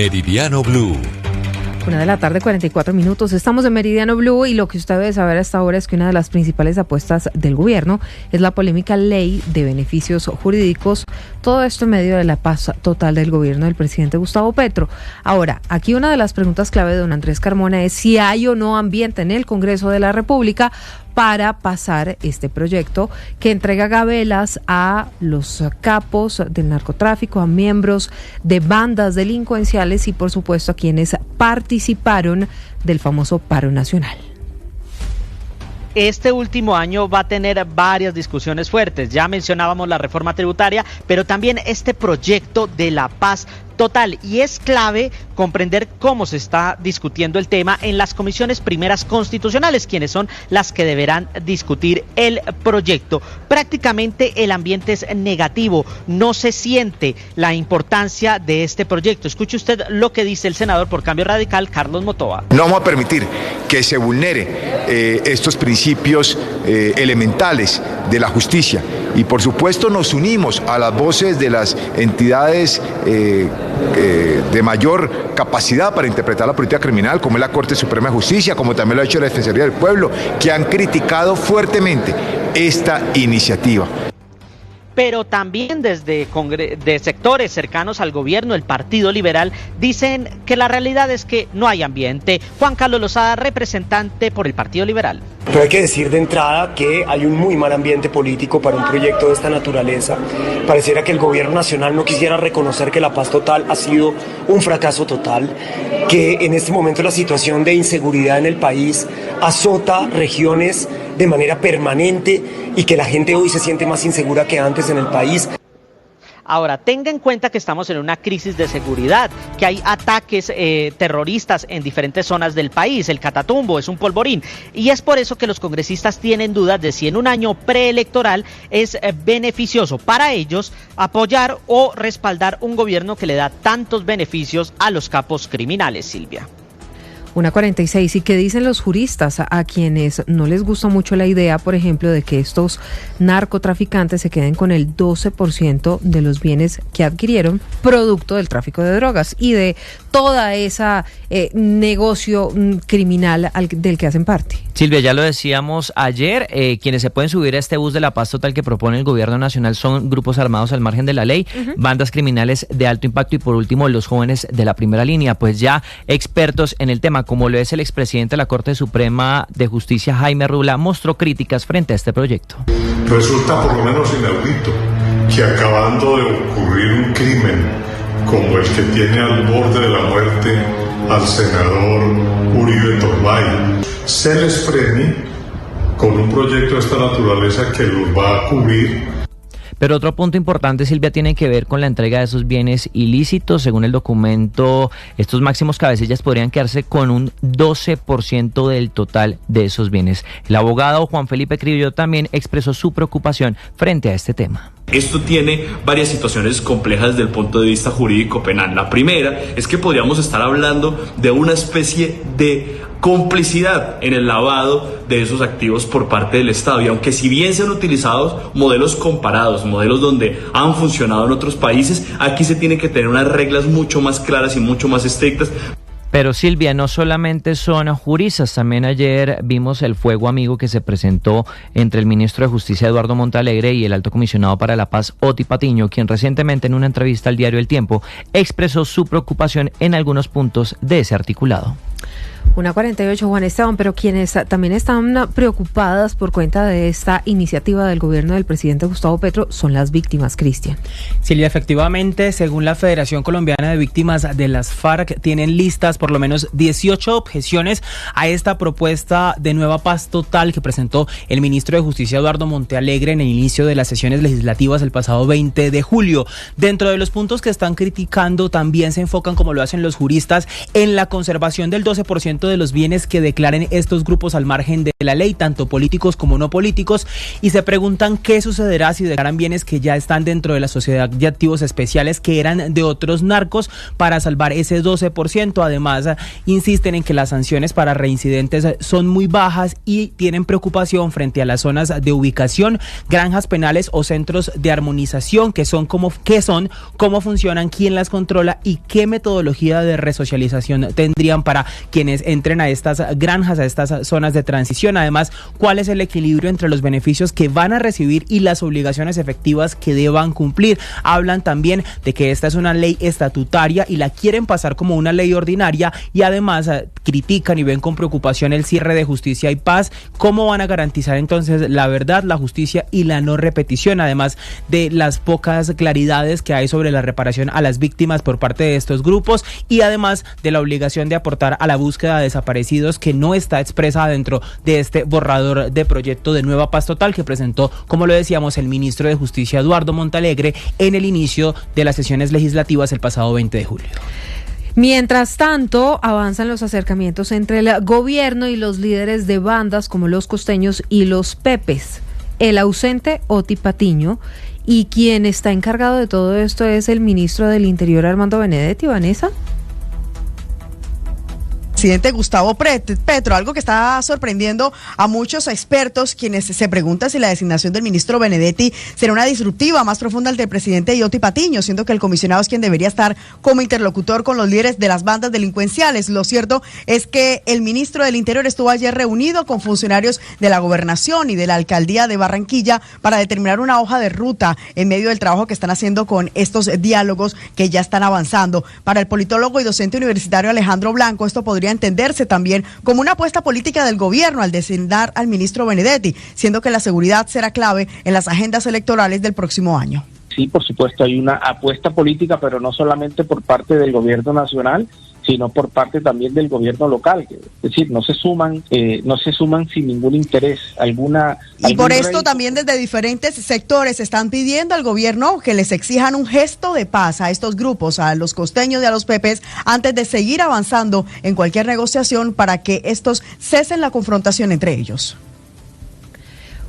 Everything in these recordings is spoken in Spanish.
Meridiano Blue. 1:44 p.m. Estamos en Meridiano Blue y lo que usted debe saber hasta ahora es que una de las principales apuestas del gobierno es la polémica ley de beneficios jurídicos. Todo esto en medio de la paz total del gobierno del presidente Gustavo Petro. Ahora, aquí una de las preguntas clave de don Andrés Carmona es si hay o no ambiente en el Congreso de la República para pasar este proyecto que entrega gabelas a los capos del narcotráfico, a miembros de bandas delincuenciales y por supuesto a quienes participaron del famoso paro nacional. Este último año va a tener varias discusiones fuertes. Ya mencionábamos la reforma tributaria, pero también este proyecto de la paz total. Y es clave comprender cómo se está discutiendo el tema en las comisiones primeras constitucionales, quienes son las que deberán discutir el proyecto. Prácticamente el ambiente es negativo. No se siente la importancia de este proyecto. Escuche usted lo que dice el senador por Cambio Radical, Carlos Motoa. No vamos a permitir que se vulnere estos principios elementales de la justicia. Y por supuesto nos unimos a las voces de las entidades de mayor capacidad para interpretar la política criminal, como es la Corte Suprema de Justicia, como también lo ha hecho la Defensoría del Pueblo, que han criticado fuertemente esta iniciativa. Pero también desde de sectores cercanos al gobierno, el Partido Liberal, dicen que la realidad es que no hay ambiente. Juan Carlos Lozada, representante por el Partido Liberal. Pero hay que decir de entrada que hay un muy mal ambiente político para un proyecto de esta naturaleza. Pareciera que el gobierno nacional no quisiera reconocer que la paz total ha sido un fracaso total, que en este momento la situación de inseguridad en el país azota regiones de manera permanente y que la gente hoy se siente más insegura que antes en el país. Ahora, tenga en cuenta que estamos en una crisis de seguridad, que hay ataques terroristas en diferentes zonas del país. El Catatumbo es un polvorín y es por eso que los congresistas tienen dudas de si en un año preelectoral es beneficioso para ellos apoyar o respaldar un gobierno que le da tantos beneficios a los capos criminales, Silvia. 1:46. ¿Y qué dicen los juristas a quienes no les gusta mucho la idea, por ejemplo, de que estos narcotraficantes se queden con el 12% de los bienes que adquirieron producto del tráfico de drogas y de toda esa negocio criminal del que hacen parte? Silvia, ya lo decíamos ayer, quienes se pueden subir a este bus de la paz total que propone el gobierno nacional son grupos armados al margen de la ley, bandas criminales de alto impacto y por último los jóvenes de la primera línea. Pues ya expertos en el tema, como lo es el expresidente de la Corte Suprema de Justicia, Jaime Rula, mostró críticas frente a este proyecto. Resulta por lo menos inaudito que acabando de ocurrir un crimen como el que tiene al borde de la muerte al senador Uribe Turbay, se les premie con un proyecto de esta naturaleza que los va a cubrir. Pero otro punto importante, Silvia, tiene que ver con la entrega de esos bienes ilícitos. Según el documento, estos máximos cabecillas podrían quedarse con un 12% del total de esos bienes. El abogado Juan Felipe Criollo también expresó su preocupación frente a este tema. Esto tiene varias situaciones complejas desde el punto de vista jurídico penal. La primera es que podríamos estar hablando de una especie de complicidad en el lavado de esos activos por parte del Estado. Y aunque si bien se han utilizado modelos comparados, modelos donde han funcionado en otros países, aquí se tienen que tener unas reglas mucho más claras y mucho más estrictas. Pero Silvia, no solamente son juristas, también ayer vimos el fuego amigo que se presentó entre el ministro de Justicia Eduardo Montalegre y el alto comisionado para la paz Oti Patiño, quien recientemente en una entrevista al diario El Tiempo expresó su preocupación en algunos puntos de ese articulado. 1:48, Juan Esteban, pero quienes también están preocupadas por cuenta de esta iniciativa del gobierno del presidente Gustavo Petro son las víctimas, Cristian. Silvia, efectivamente, según la Federación Colombiana de Víctimas de las FARC, tienen listas por lo menos 18 objeciones a esta propuesta de nueva paz total que presentó el ministro de Justicia Eduardo Montalegre en el inicio de las sesiones legislativas el pasado 20 de julio. Dentro de los puntos que están criticando también se enfocan, como lo hacen los juristas, en la conservación del 12% de los bienes que declaren estos grupos al margen de la ley, tanto políticos como no políticos, y se preguntan qué sucederá si declaran bienes que ya están dentro de la sociedad de activos especiales que eran de otros narcos para salvar ese 12%. Además, insisten en que las sanciones para reincidentes son muy bajas y tienen preocupación frente a las zonas de ubicación, granjas penales o centros de armonización, que son, cómo funcionan, quién las controla y qué metodología de resocialización tendrían para quienes entren a estas granjas, a estas zonas de transición. Además, cuál es el equilibrio entre los beneficios que van a recibir y las obligaciones efectivas que deban cumplir. Hablan también de que esta es una ley estatutaria y la quieren pasar como una ley ordinaria, y además critican y ven con preocupación el cierre de Justicia y Paz. ¿Cómo van a garantizar entonces la verdad, la justicia y la no repetición? Además de las pocas claridades que hay sobre la reparación a las víctimas por parte de estos grupos, y además de la obligación de aportar a la búsqueda de desaparecidos, que no está expresa dentro de este borrador de proyecto de Nueva Paz Total que presentó, como lo decíamos, el ministro de Justicia Eduardo Montalegre en el inicio de las sesiones legislativas el pasado 20 de julio. Mientras tanto, avanzan los acercamientos entre el gobierno y los líderes de bandas como los Costeños y los Pepes. El ausente Oti Patiño, y quien está encargado de todo esto es el ministro del Interior, Armando Benedetti. Vanessa. Presidente Gustavo Petro, algo que está sorprendiendo a muchos expertos, quienes se preguntan si la designación del ministro Benedetti será una disruptiva más profunda del presidente Oti Patiño, siendo que el comisionado es quien debería estar como interlocutor con los líderes de las bandas delincuenciales. Lo cierto es que el ministro del Interior estuvo ayer reunido con funcionarios de la Gobernación y de la Alcaldía de Barranquilla para determinar una hoja de ruta en medio del trabajo que están haciendo con estos diálogos que ya están avanzando. Para el politólogo y docente universitario Alejandro Blanco, esto podría entenderse también como una apuesta política del gobierno al designar al ministro Benedetti, siendo que la seguridad será clave en las agendas electorales del próximo año. Sí, por supuesto, hay una apuesta política, pero no solamente por parte del gobierno nacional, sino por parte también del gobierno local. Es decir, no se suman sin ningún interés. Y por esto también desde diferentes sectores están pidiendo al gobierno que les exijan un gesto de paz a estos grupos, a los costeños y a los pepes, antes de seguir avanzando en cualquier negociación para que estos cesen la confrontación entre ellos.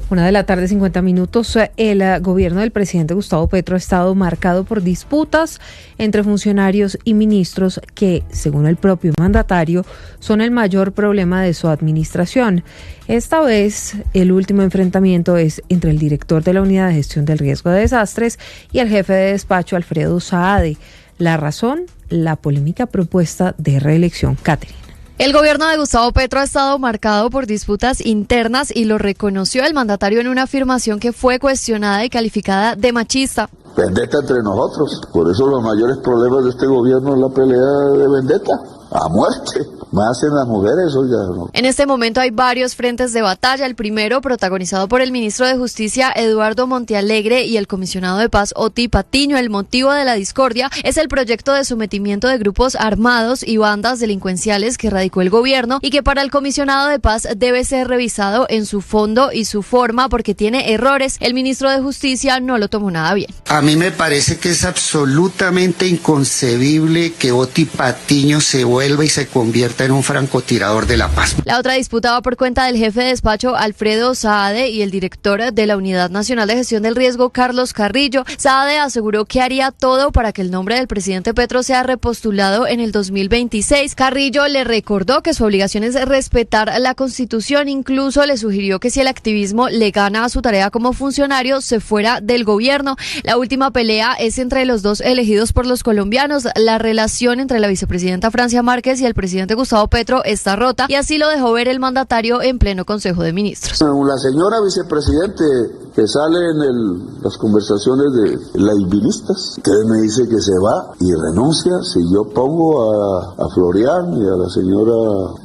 1:50 p.m. El gobierno del presidente Gustavo Petro ha estado marcado por disputas entre funcionarios y ministros que, según el propio mandatario, son el mayor problema de su administración. Esta vez, el último enfrentamiento es entre el director de la Unidad de Gestión del Riesgo de Desastres y el jefe de despacho, Alfredo Saade. La razón, la polémica propuesta de reelección. Catherine. El gobierno de Gustavo Petro ha estado marcado por disputas internas y lo reconoció el mandatario en una afirmación que fue cuestionada y calificada de machista. Vendetta entre nosotros, por eso los mayores problemas de este gobierno es la pelea de vendetta, a muerte. Más en las mujeres, oiga. ¿No? En este momento hay varios frentes de batalla. El primero, protagonizado por el ministro de Justicia, Eduardo Montalegre, y el comisionado de paz, Oti Patiño. El motivo de la discordia es el proyecto de sometimiento de grupos armados y bandas delincuenciales que radicó el gobierno y que para el comisionado de paz debe ser revisado en su fondo y su forma porque tiene errores. El ministro de Justicia no lo tomó nada bien. A mí me parece que es absolutamente inconcebible que Oti Patiño se vuelva y se convierta en un francotirador de la paz. La otra disputa va por cuenta del jefe de despacho Alfredo Saade y el director de la Unidad Nacional de Gestión del Riesgo, Carlos Carrillo. Saade aseguró que haría todo para que el nombre del presidente Petro sea repostulado en el 2026. Carrillo le recordó que su obligación es respetar la Constitución. Incluso le sugirió que si el activismo le gana a su tarea como funcionario, se fuera del gobierno. La última pelea es entre los dos elegidos por los colombianos. La relación entre la vicepresidenta Francia Márquez y el presidente Gustavo Petro está rota, y así lo dejó ver el mandatario en pleno Consejo de Ministros. La señora vicepresidente que sale en las conversaciones de laibilistas, que me dice que se va y renuncia si yo pongo a Florian y a la señora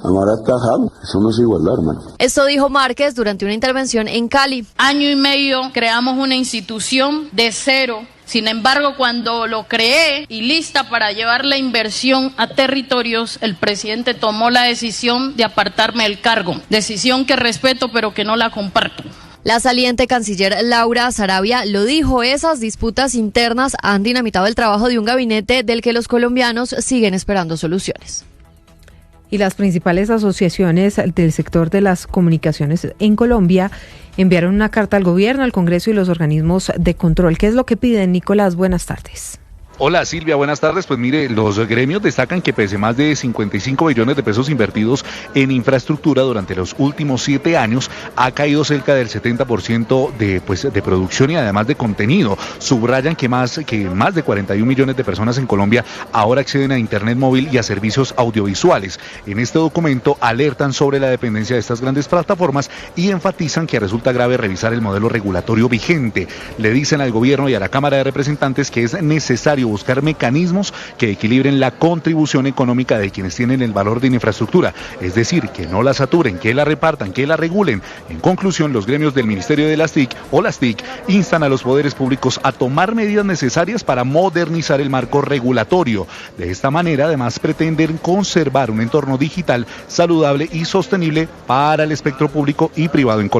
Amarat Tajal. Eso no es igualdad, hermano. Esto dijo Márquez durante una intervención en Cali. Año y medio creamos una institución de cero. Sin embargo, cuando lo creé y lista para llevar la inversión a territorios, el presidente tomó la decisión de apartarme del cargo. Decisión que respeto, pero que no la comparto. La saliente canciller Laura Sarabia lo dijo, esas disputas internas han dinamitado el trabajo de un gabinete del que los colombianos siguen esperando soluciones. Y las principales asociaciones del sector de las comunicaciones en Colombia enviaron una carta al gobierno, al Congreso y los organismos de control. ¿Qué es lo que piden, Nicolás? Buenas tardes. Hola Silvia, buenas tardes. Pues mire, los gremios destacan que pese a más de 55 billones de pesos invertidos en infraestructura durante los últimos 7 años, ha caído cerca del 70% de producción y además de contenido. Subrayan que más de 41 millones de personas en Colombia ahora acceden a internet móvil y a servicios audiovisuales. En este documento alertan sobre la dependencia de estas grandes plataformas y enfatizan que resulta grave revisar el modelo regulatorio vigente. Le dicen al gobierno y a la Cámara de Representantes que es necesario buscar mecanismos que equilibren la contribución económica de quienes tienen el valor de la infraestructura, es decir, que no la saturen, que la repartan, que la regulen. En conclusión, los gremios del Ministerio de las TIC o las TIC instan a los poderes públicos a tomar medidas necesarias para modernizar el marco regulatorio. De esta manera, además, pretenden conservar un entorno digital saludable y sostenible para el espectro público y privado en Colombia.